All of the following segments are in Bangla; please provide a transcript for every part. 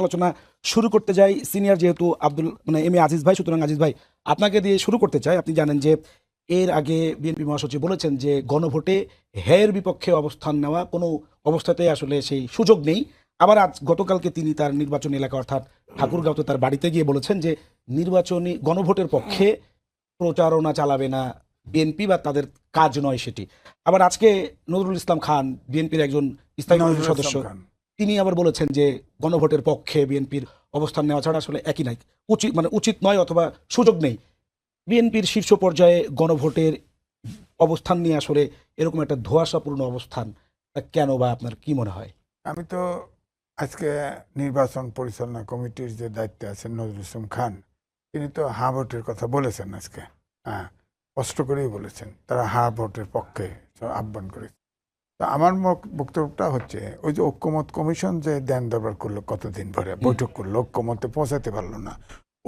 আলোচনা শুরু করতে যাই সিনিয়র যেহেতু এম এ আজিজ ভাই, সুতরাং আজিজ ভাই আপনাকে দিয়ে শুরু করতে চাই। আপনি জানেন যে এর আগে বিএনপি মহাসচিব বলেছেন যে গণভোটে হ্যায়ের বিপক্ষে অবস্থান নেওয়া কোনো অবস্থাতে আসলে সেই সুযোগ নেই। আবার আজ গতকালকে তিনি তার নির্বাচনী এলাকা অর্থাৎ ঠাকুরগাঁওতে তার বাড়িতে গিয়ে বলেছেন যে নির্বাচনী গণভোটের পক্ষে প্রচারণা চালাবে না বিএনপি, বা তাদের কাজ নয় সেটি। আবার আজকে নজরুল ইসলাম খান, বিএনপির একজন স্থায়ী কমিটির সদস্য, তিনি আবার বলেছেন যে গণভোটের পক্ষে বিএনপির অবস্থান নেওয়া ছাড়া আসলে একই নাই, উচিত নয় অথবা সুযোগ নেই। বিএনপির শীর্ষ পর্যায়ে গণভোটের অবস্থান নিয়ে আসলে এরকম একটা ধোঁয়াশাপূর্ণ অবস্থান কেন, বা আপনার কি মনে হয়? আমি তো আজকে নির্বাচন পরিচালনা কমিটির যে দায়িত্বে আছেন নজরুল ইসলাম খান, তিনি তো হা ভোটের কথা বলেছেন আজকে। হ্যাঁ, স্পষ্ট করেই বলেছেন তারা হা ভোটের পক্ষে আহ্বান করেছে। তো আমার বক্তব্যটা হচ্ছে ওই যে ঐক্যমত কমিশন যে দেন দরবার করলো, কতদিন ধরে বৈঠক করলো, ঐক্যমতে পৌঁছাতে পারলো না।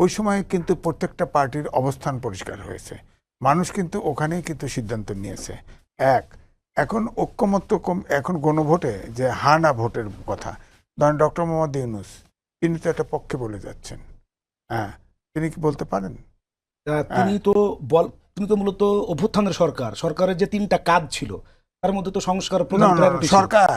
ওই সময় কিন্তু প্রত্যেকটা পার্টির অবস্থান পরিষ্কার হয়েছে, মানুষ কিন্তু ওখানেই কিন্তু সিদ্ধান্ত নিয়েছে। এখন ঐক্যমত্য এখন গণভোটে যে হা না ভোটের কথা, ধরেন ডক্টর মোহাম্মদ ইউনূস, তিনি তো একটা পক্ষে বলে যাচ্ছেন। হ্যাঁ, তিনি কি বলতে পারেন? তিনি তো মূলত অভ্যুত্থানের সরকারের যে তিনটা কাজ ছিল তার মধ্যে তো সংস্কার সরকার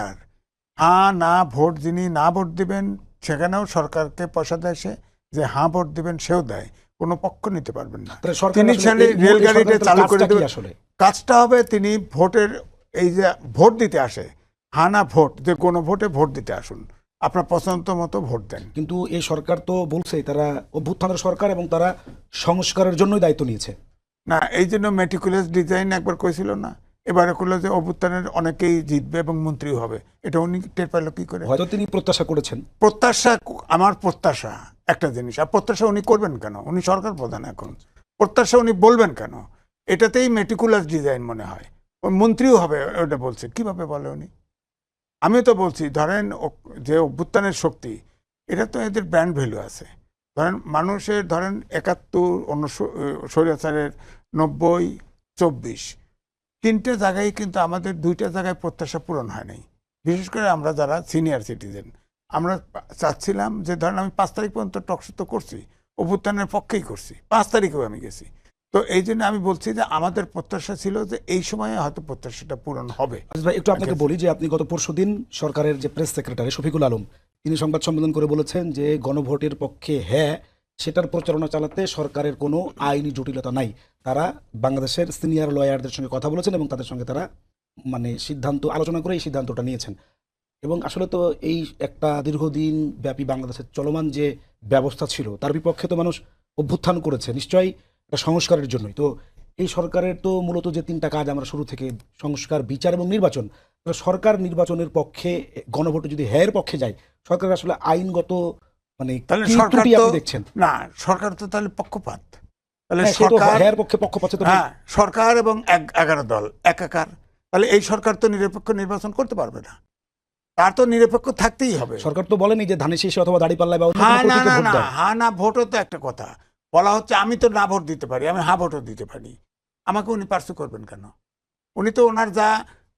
হা না ভোট, যিনি না ভোট দিবেন সেখানেও সরকারকে পয়সা দেয় সে, যে হা ভোট দিবেন সেও দেয়, কোনো পক্ষ নিতে পারবেন না। তিনি রেলগাড়িটা চালু করে দেবেন, কাজটা হবে তিনি ভোটের এই যে ভোট দিতে আসে, হা না ভোট, যে কোনো ভোটে ভোট দিতে আসুন, আপনার পছন্দ মতো ভোট দেন। কিন্তু এই সরকার তো বলছে তারা অভ্যুত্থানের সরকার এবং তারা সংস্কারের জন্যই দায়িত্ব নিয়েছে। না, এই জন্য মেটিকুলাস ডিজাইন একবার কইছিল না, এবারে করলো যে অভ্যুত্থানের অনেকেই জিতবে এবং মন্ত্রী হবে। এটা উনি টের পাইল কি করে? হয়তো তিনি প্রত্যাশা করেছেন। আমার প্রত্যাশা একটা জিনিস, আর প্রত্যাশা উনি করবেন কেন? উনি সরকার প্রধান, এখন প্রত্যাশা উনি বলবেন কেন? এটাতেই মেটিকুলাস ডিজাইন মনে হয়। মন্ত্রীও হবে ওটা বলছে, কিভাবে বলে উনি? আমি তো বলছি ধরেন যে অভ্যুত্থানের শক্তি, এটা তো এদের ব্র্যান্ড ভ্যালু আছে। ধরেন মানুষের, ধরেন ৭১, স্বৈরাচারের ৯০, ২৪, তিনটে জায়গায় কিন্তু আমাদের দুইটা জায়গায় প্রত্যাশা পূরণ হয় নাই। বিশেষ করে আমরা যারা সিনিয়র সিটিজেন, আমরা চাচ্ছিলাম যে ধরেন আমি ৫ তারিখ পর্যন্ত টকশো তো করছি, অভ্যুত্থানের পক্ষেই করছি, ৫ তারিখেও আমি গেছি। তো এই জন্য আমি বলছি যে আমাদের প্রত্যাশা ছিল যে এই সময়ে হয়তো প্রত্যাশাটা পূরণ হবে। একটু আপনাকে বলি যে আপনি গত পরশুদিন সরকারের যে প্রেস সেক্রেটারি শফিকুল আলম, তিনি সংবাদ সম্মেলন করে বলেছেন যে গণভোটের পক্ষে হ্যাঁ, সেটার প্রচারণা চালাতে সরকারের কোনো আইনি জটিলতা নাই। তারা বাংলাদেশের সিনিয়র লয়ারদের সঙ্গে কথা বলেছেন এবং তাদের সঙ্গে তারা আলোচনা করে এই সিদ্ধান্তটা নিয়েছেন। এবং আসলে তো এই একটা দীর্ঘদিন ব্যাপী বাংলাদেশের চলমান যে ব্যবস্থা ছিল তার বিপক্ষে তো মানুষ অভ্যুত্থান করেছে, নিশ্চয়ই একটা সংস্কারের জন্যই। তো এই সরকারের তো মূলত যে তিনটা কাজ আমরা শুরু থেকে, সংস্কার, বিচার এবং নির্বাচন, সরকার নির্বাচনের পক্ষে, গণভোটে যদি হ্যায়ের পক্ষে যায়, সরকার আসলে আইনগত তাহলে দেখছেন না, সরকার তো তাহলে পক্ষপাত। তাহলে সরকার এবং 11 দল একাকার, তাহলে এই সরকার তো নিরপেক্ষ নির্বাচন করতে পারবে না, তার তো নিরপেক্ষ থাকতেই হবে। সরকার তো বলেনি যে ধানের শীষে অথবা দাঁড়িপাল্লায় বা হা না ভোটও তো একটা কথা বলা হচ্ছে। আমি তো না ভোট দিতে পারি, আমি হা ভোটও দিতে পারি, আমাকে উনি পার্সু করবেন কেন? উনি তো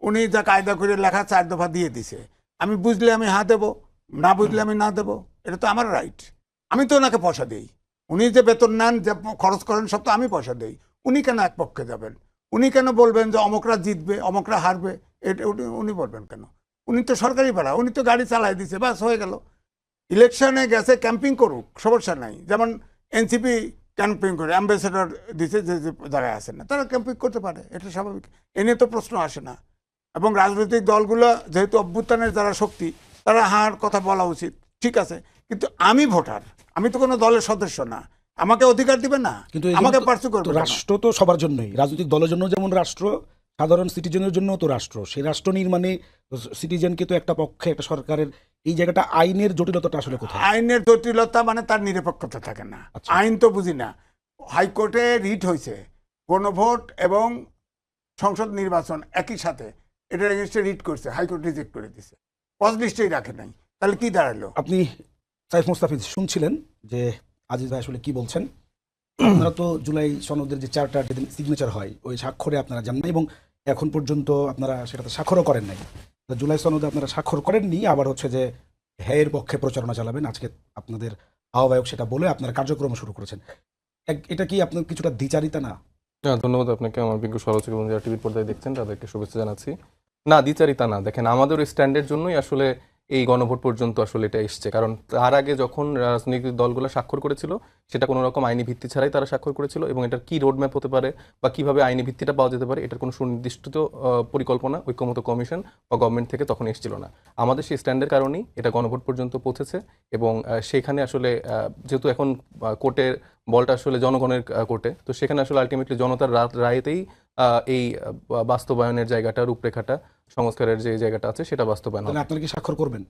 উনি যা কায়দা করে লেখা 4 দফা দিয়ে দিছে, আমি বুঝলে আমি হা দেবো, না বুঝলে আমি না দেবো, এটা তো আমার রাইট। আমি তো ওনাকে পয়সা দিই, উনি যে বেতন নেন, যে খরচ করেন, সব তো আমি পয়সা দিই। উনি কেন এক পক্ষে যাবেন? উনি কেন বলবেন যে অমকরা জিতবে অমকরা হারবে? এটা উনি বলবেন কেন? উনি তো সরকারি ভাড়া, উনি তো গাড়ি চালাই দিছে, বাস হয়ে গেল। ইলেকশনে গেছে, ক্যাম্পিং করুক, সমস্যা নাই। যেমন এনসিপি ক্যাম্পিং করে, অ্যাম্বাসেডর দিছে যে জায়গায় আসে না, তারা ক্যাম্পিং করতে পারে, এটা স্বাভাবিক, এ নিয়ে তো প্রশ্ন আসে না। এবং রাজনৈতিক দলগুলো যেহেতু অভ্যুত্থানের যারা শক্তি, তারা হার কথা বলা উচিত, ঠিক আছে। কিন্তু আমি ভোটার, আমি তো কোনো দলের সদস্য না, আমাকে অধিকার দিবে না, কিন্তু আমাকে পার্সু করবে। রাষ্ট্র তো সবার জন্যই, রাজনৈতিক দলের জন্য যেমন রাষ্ট্র, সাধারণ সিটিজেনের জন্য তো রাষ্ট্র। সেই রাষ্ট্র নির্মাণে সিটিজেনকে তো একটা পক্ষে, একটা সরকারের এই জায়গাটা, আইনের জটিলতাটা আসলে কোথায়? আইনের জটিলতা মানে তার নিরপেক্ষতা থাকে না। আইন তো বুঝি না। হাইকোর্টে রিট হয়েছে গণভোট এবং সংসদ নির্বাচন একই সাথে, এটার এগেইনস্টে রিট করছে, হাইকোর্ট রিজেক্ট করে দিছে, পজ লিস্টেই রাখে নাই। তাহলে কি দাঁড়ালো? আপনি সাইফ মুস্তাফিজ শুনছিলেন যে আজিজ ভাই আসলে কি বলছেন। আপনারা তো জুলাই সনদের যে চার্টার, যেদিন সিগনেচার হয়, ওই স্বাক্ষরে আপনারা যান না এবং এখন পর্যন্ত আপনারা সেটাতে স্বাক্ষরও করেন নাই। জুলাই সনদে আপনারা স্বাক্ষর করেননি, আবার হচ্ছে যে হ্যাঁ এর পক্ষে প্রচারণা চালাবেন, আজকে আপনাদের আহ্বায়ক সেটা বলে আপনার কার্যক্রম শুরু করেছেন। এটা কি আপনার কিছুটা দ্বিচারিতা না? না, ধন্যবাদ আপনাকে। আমার বিজ্ঞ সমালোচক এবং যারা টিভির পর্দায় দেখছেন তাদেরকে শুভেচ্ছা জানাচ্ছি। না, দ্বিচারিতা না। দেখেন, আমাদের ওই স্ট্যান্ডের জন্যই আসলে এই গণভোট পর্যন্ত আসলে এটা এসছে। কারণ তার আগে যখন রাজনৈতিক দলগুলো স্বাক্ষর করেছিল, সেটা কোনো রকম আইনি ভিত্তি ছাড়াই তারা স্বাক্ষর করেছিল, এবং এটার কি রোডম্যাপ হতে পারে বা কিভাবে আইনি ভিত্তিটা পাওয়া যেতে পারে, এটার কোনো সুনির্দিষ্ট পরিকল্পনা ঐক্যমত কমিশন বা গভর্নমেন্ট থেকে তখন এসেছিল না। আমাদের সেই স্ট্যান্ডের কারণেই এটা গণভোট পর্যন্ত পৌঁছেছে, এবং সেখানে আসলে যেহেতু এখন কোর্টের বলটা আসলে জনগণের কোর্টে, তো সেখানে আসলে আলটিমেটলি জনতার রায়েতেই এই বাস্তবায়নের জায়গাটা, রূপরেখাটা, সংস্কারের যে জায়গাটা আছে সেটা বাস্তবায়ন হবে। তাহলে আপনারা কি স্বাক্ষর করবেন?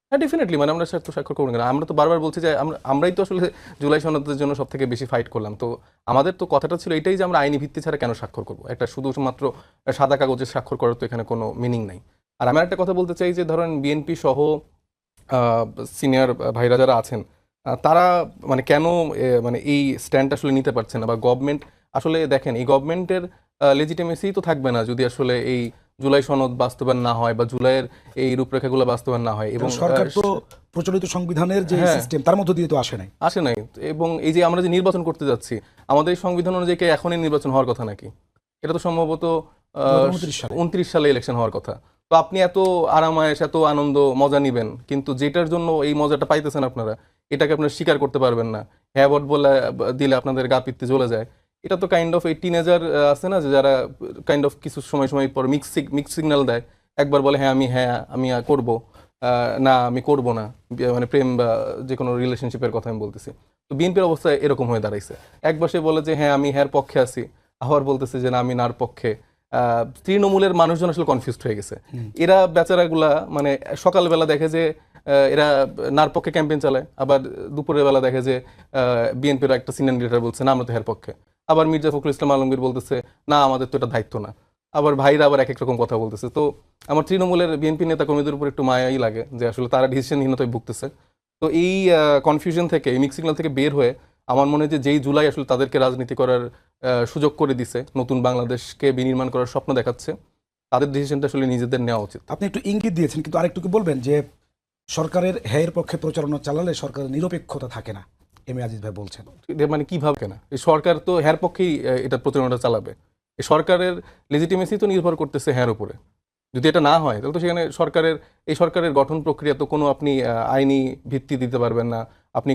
হ্যাঁ, ডেফিনেটলি। মানে আমরা তো স্বাক্ষর করবো না। আমরা তো বারবার বলছি যে আমরাই তো আসলে জুলাই সনদের জন্য সব থেকে বেশি ফাইট করলাম। তো আমাদের তো কথাটা ছিল এটাই যে আমরা আইনি ভিত্তি ছাড়া কেন স্বাক্ষর করবো। একটা শুধুমাত্র সাদা কাগজে স্বাক্ষর করার তো এখানে কোনো মিনিং নাই। আর আমি একটা কথা বলতে চাই যে ধরেন বিএনপি সহ সিনিয়র ভাইরা যারা আছেন, তারা মানে কেন মানে এই স্ট্যান্ড আসলে নিতে পারছে না, বা গভর্নমেন্ট আসলে দেখেন এই গভর্নমেন্টের লেজিটিমেসি তো থাকবে না যদি আসলে এই জুলাই সনদ বাস্তবায়ন না হয় বা জুলাইয়ের এই রূপরেখাগুলো বাস্তবায়ন না হয়। এবং সরকার তো প্রচলিত সংবিধানের যে হ্যাঁ। সিস্টেম তার মধ্য দিয়ে তো আসে নাই। আসে নাই। এবং এই যে আমরা যে নির্বাচন করতে যাচ্ছি, আমাদের এই সংবিধান অনুযায়ী কি এখনই নির্বাচন হওয়ার কথা নাকি? এটা তো সম্ভবত ২০২৯ সালে। 29 সালে ইলেকশন হওয়ার কথা। তো আপনি এত আরামায়েশ, এত আনন্দ মজা নিবেন, কিন্তু যেটার জন্য এই মজাটা পাইতেছেন আপনারা, এটাকে আপনারা স্বীকার করতে পারবেন না। হ্যাঁ ভোট বলে দিলে আপনাদের গা পিত্তি জ্বলে যায়। এটা তো কাইন্ড অফ এই টিনেজার আছে না, যে যারা কাইন্ড অফ কিছু সময় সময় পর মিক্স সিগন্যাল দেয়। একবার বলে হ্যাঁ আমি করব, না আমি করব না, মানে প্রেম বা যে কোনো রিলেশনশিপের কথা আমি বলতেছি। তো বিএনপির অবস্থা এরকম হয়ে দাঁড়াইছে। একবার সে বলে যে হ্যাঁ আমি হ্যার পক্ষে আছি, আবার বলতেছে যে না আমি নার পক্ষে। তৃণমূলের মানুষজন আসলে কনফিউজড হয়ে গেছে। এরা বেচারাগুলা মানে সকালবেলা দেখে যে এরা নার পক্ষে ক্যাম্পেইন চালায়, আবার দুপুরের বেলা দেখে যে বিএনপির একটা সিনিয়র লিডার বলছে না আমরা তো হের পক্ষে। আবার মির্জা ফখরুল ইসলাম আলমগীর বলতেছে না আমাদের তো এটা দায়িত্ব না। আবার ভাইরা আবার এক এক রকম কথা বলতেছে। তো আমার তৃণমূলের বিএনপি নেতা কর্মীদের উপর একটু মায়াই লাগে যে আসলে তারা ডিসিশনহীনতায় ভুগতেছে। তো এই কনফিউশন থেকে, এই মিক্স সিগন্যাল থেকে বের হয়ে আমার মনে হয় যে যেই জুলাই আসলে তাদেরকে রাজনীতি করার সুযোগ করে দিছে, নতুন বাংলাদেশকে বিনির্মাণ করার স্বপ্ন দেখাচ্ছে, তাদের ডিসিশনটা আসলে নিজেদের নেওয়া উচিত। আপনি একটু ইঙ্গিত দিয়েছেন, কিন্তু আরেকটু কি বলবেন যে সরকারের হ্যায়ের পক্ষে প্রচারণা চালালে সরকারের নিরপেক্ষতা থাকে না, এম এ আজিজ ভাই বলছেন। এটা মানে কিভাবে কেনা? এই সরকার তো হ্যার পক্ষেই এটা প্রচারণাটা চালাবে। এই সরকারের লেজিটিমেসি তো নির্ভর করতেছে হ্যার উপরে। যদি এটা না হয় তাহলে তো সেখানে সরকারের গঠন প্রক্রিয়া তো কোনো আপনি আইনি ভিত্তি দিতে পারবেন না। আপনি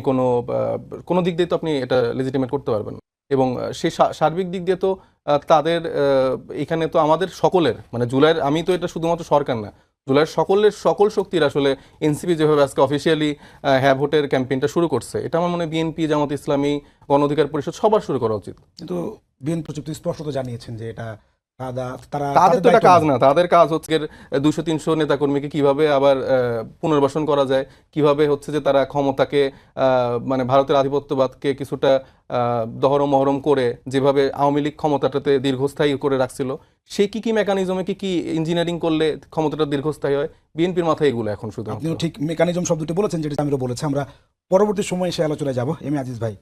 কোনো দিক দিয়ে তো আপনি এটা লেজিটিমেট করতে পারবেন না। এবং সেই সার্বিক দিক দিয়ে তো তাদের এখানে তো আমাদের সকলের মানে জুলাইয়ের, আমি তো এটা শুধুমাত্র সরকার না, জুলাইয়ের সকল শক্তির আসলে এনসিপি যেভাবে আজকে অফিসিয়ালি হ্যাঁ ভোটের ক্যাম্পেইনটা শুরু করছে, এটা আমার মনে হয় বিএনপি, জামাত ইসলামী, গণ অধিকার পরিষদ সবার শুরু করা উচিত। কিন্তু বিএনপি স্পষ্টত জানিয়েছেন যে এটা তারা তাদের তো এটা দায়িত্ব কাজ না। না। তাদের কাজ হচ্ছে 200-300 নেতাকর্মীকে কিভাবে আবার পুনর্বাসন করা যায়, কিভাবে হচ্ছে যে তারা ক্ষমতাকে মানে ভারতের আধিপত্যবাদকে কিছুটা দহরম মহরম করে যেভাবে আওয়ামী লীগ ক্ষমতাটাতে দীর্ঘস্থায়ী করে রাখছিল, সেই কি মেকানিজমে কি ইঞ্জিনিয়ারিং করলে ক্ষমতাটা দীর্ঘস্থায়ী হয়, বিএনপির মাথায় এগুলো এখন শুধু। আপনিও ঠিক মেকানিজম শব্দটি বলেছেন, যেটা আমিরও বলেছি। আমরা পরবর্তী সময়ে সে আলোচনায় যাব। এম এ আজিজ ভাই,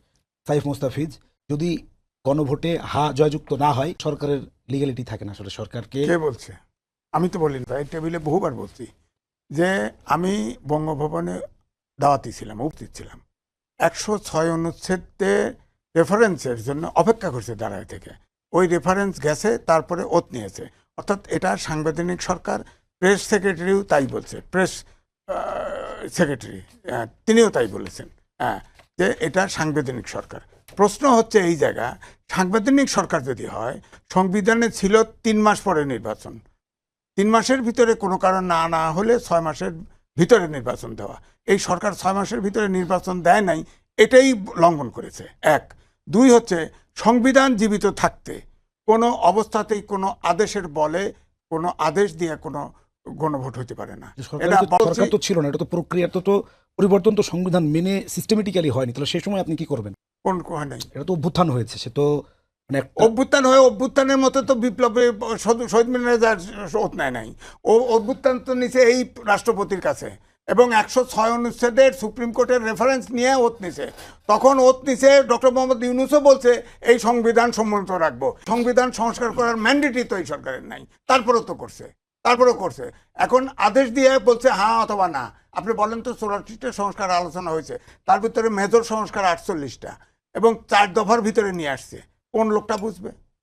সাইফ মোস্তাফিজ, যদি গণভোটে জয়যুক্ত না হয় সরকারের লিগ্যালিটি থাকে না আসলে সরকারকে। কে বলছে? আমি তো বলিনি ভাই, টেবিলে বহুবার বলছি যে আমি বঙ্গভবনে দাওয়াতি ছিলাম, উপস্থিত ছিলাম। 106 অনুচ্ছেদে রেফারেন্সের জন্য অপেক্ষা করছে দাঁড়ায় থেকে। ওই রেফারেন্স গেছে, তারপরে ওত নিয়েছে। অর্থাৎ এটা সাংবিধানিক সরকার। প্রেস সেক্রেটারিও তাই বলছে, প্রেস সেক্রেটারি তিনিও তাই বলেছেন, হ্যাঁ, যে এটা সাংবিধানিক সরকার। প্রশ্ন হচ্ছে এই জায়গা, সাংবিধানিক সরকার যদি হয়, সংবিধানে ছিল 3 মাস পরে নির্বাচন, 3 মাসের ভিতরে কোনো কারণ না হলে 6 মাসের ভিতরে নির্বাচন দেওয়া। এই সরকার 6 মাসের ভিতরে নির্বাচন দেয় নাই, এটাই লঙ্ঘন করেছে। 1, 2 হচ্ছে সংবিধান জীবিত থাকতে কোনো অবস্থাতেই কোনো আদেশের বলে কোনো আদেশ দিয়ে কোনো গণভোট হতে পারে না। এটা সরকার তো ছিল না, এটা তো প্রক্রিয়া তো পরিবর্তন তো সংবিধান মেনে সিস্টেমেটিক্যালি হয়নি। তাহলে সেই সময় আপনি কি করবেন? কোন হয় নাই, এটা তো অভ্যুত্থান হয়েছে, সে তো মানে অভ্যুত্থান হয়ে অভ্যুত্থানের মতো তো বিপ্লবে শহীদ মিনারে যার ওত নেয় নাই। ও অভ্যুত্থান তো নিচে এই রাষ্ট্রপতির কাছে, এবং 106 অনুচ্ছেদের সুপ্রিম কোর্টের রেফারেন্স নিয়ে ওত নিছে। তখন ওত নিছে ডক্টর মোহাম্মদ ইউনূসও বলছে এই সংবিধান সম্মত রাখবো। সংবিধান সংস্কার করার ম্যান্ডেটই তো এই সরকারের নাই, তারপরেও তো করছে। তারপরেও করছে। এখন আদেশ দিয়ে বলছে হ্যাঁ অথবা না। আপনি বলেন তো 84টা সংস্কার আলোচনা হয়েছে, তার ভিতরে মেজর সংস্কার 48টা এবং 4 দফার ভিতরে নিয়ে আসছে। কোন লোকটা বুঝবে?